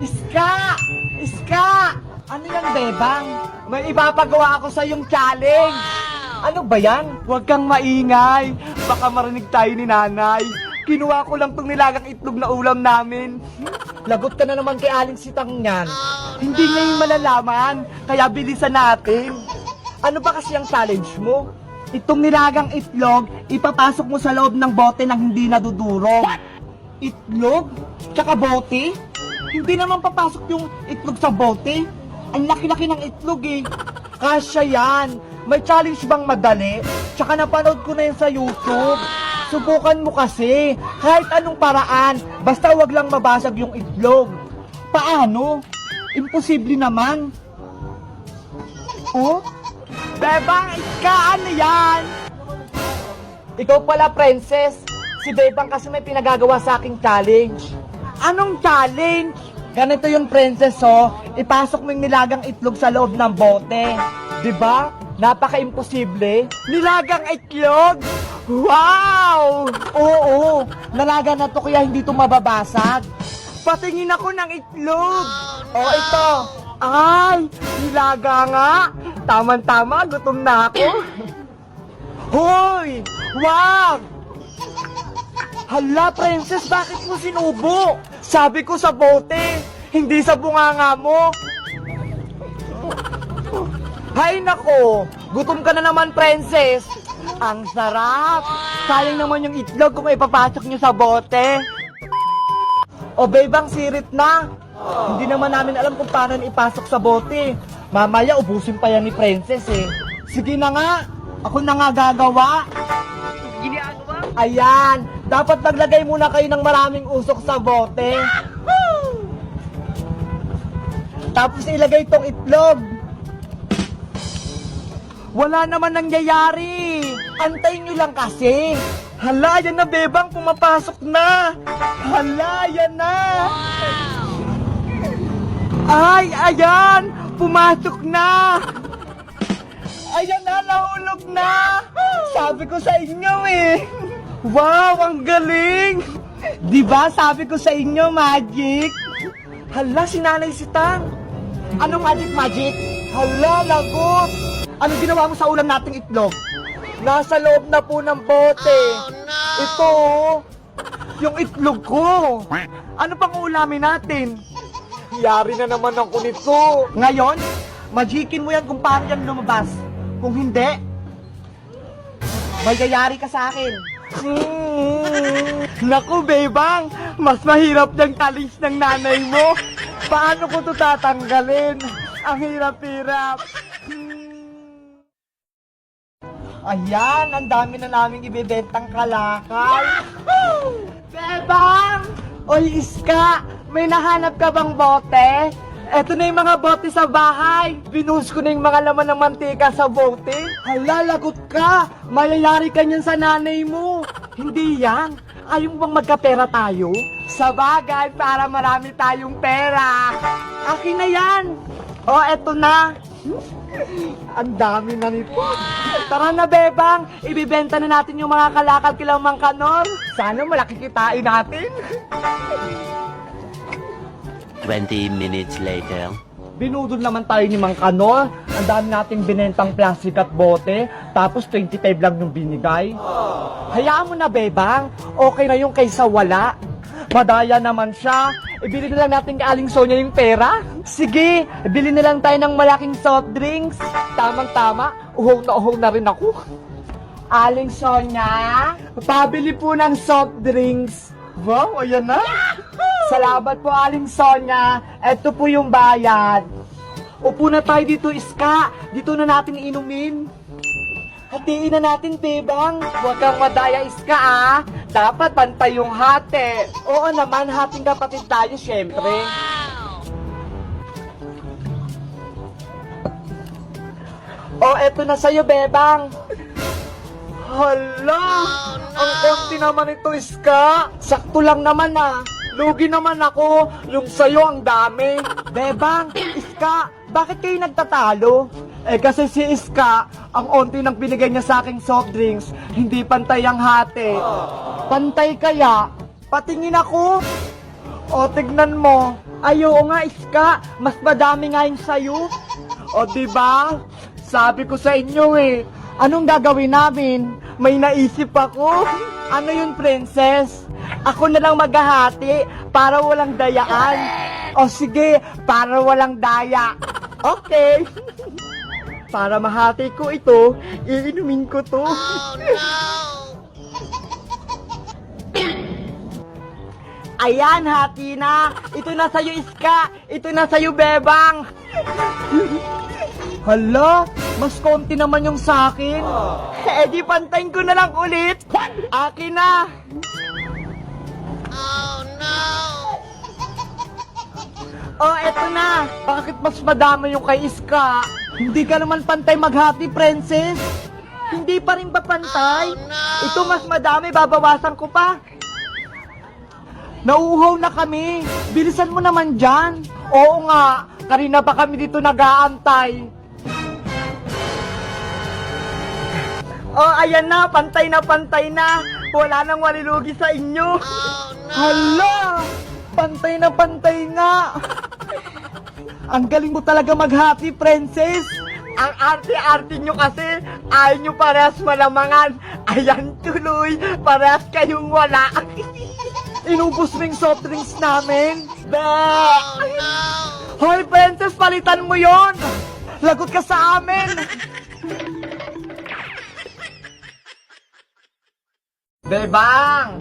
Iska! Iska! Ano yan, Bebang? May ipapagawa ako sa yung challenge. Ano ba yan? Huwag kang maingay. Baka marinig tayo ni nanay. Kinuha ko lang tong nilagang itlog na ulam namin. Lagot ka na naman kay Aling Sitang yan. Hindi ngayon malalaman, kaya bilisan natin. Ano ba kasi ang challenge mo? Itong nilagang itlog, ipapasok mo sa loob ng bote nang hindi nadudurog. Itlog? Tsaka bote? Hindi naman papasok yung itlog sa bote. Ang laki-laki ng itlog eh. Kasya yan. May challenge bang madali? Tsaka napanood ko na yun sa YouTube. Subukan mo kasi. Kahit anong paraan. Basta wag lang mabasag yung itlog. Paano? Imposible naman. Oh? Bebang, Iska, ano yan? Ikaw pala, princess. Si Bebang kasi may pinagagawa sa aking challenge. Anong challenge? Ganito yung princess, oh. Ipasok mo yung nilagang itlog sa loob ng bote. Diba? Napaka-imposible. Nilagang itlog? Wow! Oo, nalaga na to kaya hindi to mababasag. Patingin ako ng itlog. Oh, ito. Ay, nilaga nga. Tama-tama, gutom na ako. Hoy! Wag! Hala, princess, bakit mo sinubo? Sabi ko sa bote, hindi sa bunganga mo. Hay nako, gutom ka na naman, princess. Ang sarap. Sayang naman yung itlog kung ipapasok nyo sa bote. O, Bebang, sirit na. Hindi naman namin alam kung paano ipasok sa bote. Mamaya, ubusin pa yan ni princess eh. Sige na nga, ako na nga gagawa. Ginagawa? Ayan, dapat maglagay muna kayo ng maraming usok sa bote. Tapos ilagay itong itlog. Wala naman nangyayari. Antayin nyo lang kasi. Hala, yan na, Bebang, pumapasok na. Hala, yan na. Ay, ayan, pumasok na. Ayan na, nahulog na. Sabi ko sa inyo eh. Wow, ang galing. Diba, sabi ko sa inyo, magic. Hala, si Nanay Sitang. Anong magic? Hala, lagot. Anong ginawa mo sa ulam nating itlog? Nasa loob na po ng bote. Oh, no! Ito, yung itlog ko. Ano pang ulamin natin? Yari na naman ako nito. Ngayon, magicin mo yan kung paano yan lumabas. Kung hindi, magyayari ka sa akin. Naku, Bebang, mas mahirap yung talis ng nanay mo. Paano ko ito tatanggalin? Ang hirap-hirap. Ayan, ang dami na naming ibibentang kalakal. Bebang! Oy, Iska, may nahanap ka bang bote? Eto na yung mga bote sa bahay. Binuhos ko na yung mga laman ng mantika sa bote. Hala, lagot ka. Mayayari ka niyan sa nanay mo. Hindi yan. Ayaw mo bang magkapera tayo? Sa bagay, para marami tayong pera. Akin na yan. O, eto na. Ang dami na nito. Tara na, Bebang. Ibibenta na natin yung mga kalakal kila Mang Kanor. Sana malaki kitain natin. 20 minutes later. Binudol naman tayo ni Mang Kanor. Ang dami nating binentang plastic at bote. Tapos 25 lang yung binigay. Hayaan mo na, Bebang. Okay na yung kaysa wala. Madaya naman siya. Ibili na lang natin kay Aling Sonia yung pera. Sige, ibili na lang tayo ng malaking soft drinks. Tamang-tama, uhaw na rin ako. Aling Sonia, pabili po ng soft drinks. Wow, ayan na. Salamat po, Aling Sonia. Ito po yung bayad. Upo na tayo dito, Iska. Dito na natin inumin. Hatiin na natin, Bebang. Huwag kang madaya, Iska, ah. Dapat pantay yung hati. Oo naman, hating kapatid tayo, syempre. Oh, eto na sa'yo, Bebang. Hala! Ang konti naman ito, Iska. Sakto lang naman, ah. Lugi naman ako. Yung sa'yo, ang dami. Bebang, Iska, bakit kayo nagtatalo? Eh kasi si Iska, ang onti nang binigay niya sa aking soft drinks, hindi pantay ang hati. Pantay kaya? Patingin ako. O, tignan mo. Ay, oo nga, Iska. Mas madami nga yung sayo. O, diba? Sabi ko sa inyo eh. Anong gagawin namin? May naisip ako. Ano yun, princess? Ako na lang maghahati para walang dayaan. O sige, para walang daya. Okay. Para mahati ko ito, iinumin ko to. Ayan, hati na. Ito na sa'yo, Iska. Ito na sa'yo, Bebang. Hala, mas konti naman yung sa'kin. Eh di pantayin ko na lang ulit. Akin na. Oh, eto na. Bakit mas madami yung kay Iska? Hindi ka naman pantay maghati, princess. Hindi pa rin ba pantay? Ito mas madami, babawasan ko pa. Nauuhaw na kami. Bilisan mo naman dyan. Oo nga, kanina pa kami dito nag-aantay. Oh, ayan na, pantay na, pantay na. Wala nang walilugi sa inyo. Hala, pantay na, pantay nga. Ang galing mo talaga maghati, princess. Ang arte-arte nyo kasi, ayaw nyo parehas malamangan. Ayan tuloy, parehas kayong wala. Inubos mo yung soft drinks namin. Hoy, princess, palitan mo yon. Lagot ka sa amin. Bebang!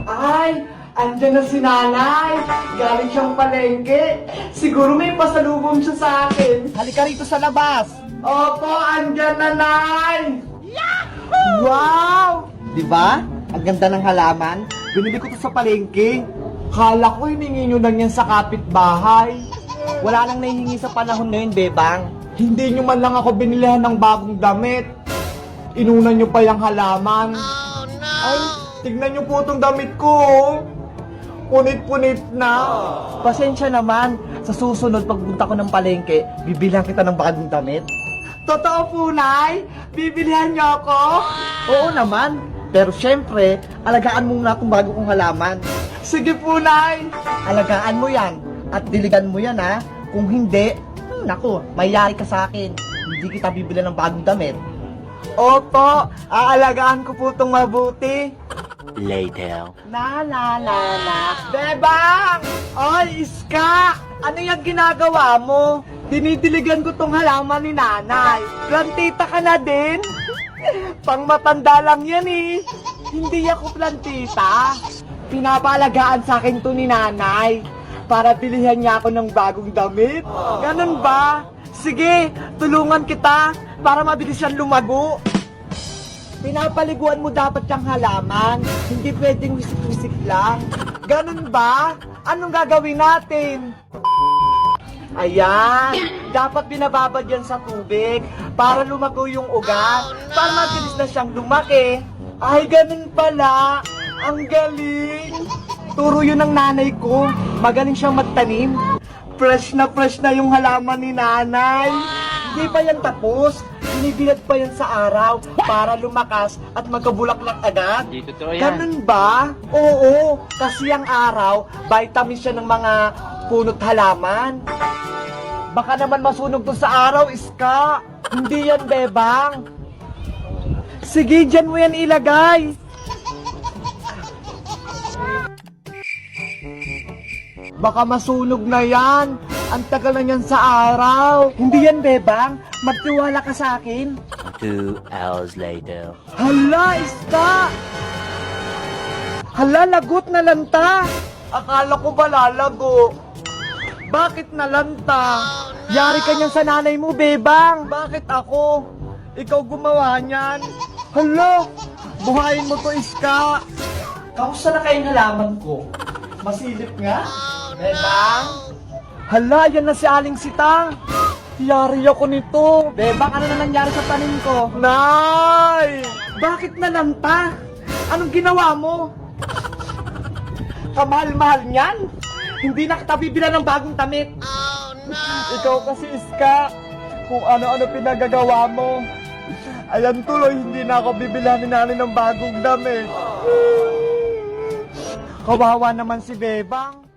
Ay, andyan na si nanay. Galing siyang palengke. Siguro may pasalubong siya sa akin. Halika rito sa labas. Opo, andyan na, nay. Yahoo! Wow! Diba? Ang ganda ng halaman. Binili ko to sa palengke. Kala ko hiningi nyo lang yan sa kapitbahay. Wala nang nahihingi sa panahon na yun, Bebang. Hindi nyo man lang ako binilihan ng bagong damit. Inunan nyo pa yung halaman. Ay, tignan nyo po itong damit ko. Punit-punit na. Pasensya naman. Sa susunod, pagpunta ko ng palengke, bibilihan kita ng bagong damit. Totoo po, Nay? Bibilihan nyo ako? Oo naman. Pero syempre, alagaan mo na itong bago kong halaman. Sige po, Nay. Alagaan mo yan. At diligan mo yan, ha? Kung hindi, naku, mayayari ka sa akin. Hindi kita bibili ng bagong damit. Opo, aalagaan ko po itong mabuti. Later. Na. Bebang! Oy, Iska! Ano yung ginagawa mo? Dinidiligan ko tong halaman ni nanay. Plantita ka na din? Pang matanda lang yan eh. Hindi ako plantita. Pinapalagaan sa akin to ni nanay. Para bilihan niya ako ng bagong damit. Ganun ba? Sige, tulungan kita para mabilis siyang lumago. Pinapaliguan mo dapat yung halaman. Hindi pwedeng wisik-wisik lang. Ganun ba? Anong gagawin natin? Ayan, dapat binababad yan sa tubig para lumago yung ugat, para mabilis na siyang lumaki. Ay, ganun pala. Ang galing. Turo yun ng nanay ko. Magaling siyang magtanim. Fresh na yung halaman ni nanay. Hindi pa yan tapos. Binibilad pa yan sa araw para lumakas at magkabulaklak agad. Hindi totoo yan. Ganun ba? Oo, kasi ang araw, vitamins siya ng mga punot halaman. Baka naman masunog to sa araw, Iska. Hindi yan, Bebang. Sige, dyan mo yan ilagay. Baka masunog na yan. Ang tagal na yan sa araw. Hindi yan, Bebang. Magtiwala ka sa akin. 2 hours later. Hala, Iska! Hala, lagot na lanta. Akala ko ba lalago? Bakit nalanta? Yari ka niyan sa nanay mo, Bebang. Bakit ako? Ikaw gumawa niyan. Hala, buhayin mo to, Iska. Kamusta na kayong halaman ko? Masilip nga? Bebang? Hala, yan na si Aling Sita. Yari ako nito. Bebang, ano na nangyari sa tanim ko? Nay! Bakit nalanta? Anong ginawa mo? Kamahal-mahal niyan? Hindi na kita bibilan ng bagong damit. Ikaw kasi, Iska, kung ano-ano pinagagawa mo. Ayan tuloy, hindi na ako bibilhan ni nanay ng bagong damit. Kawawa naman si Bebang.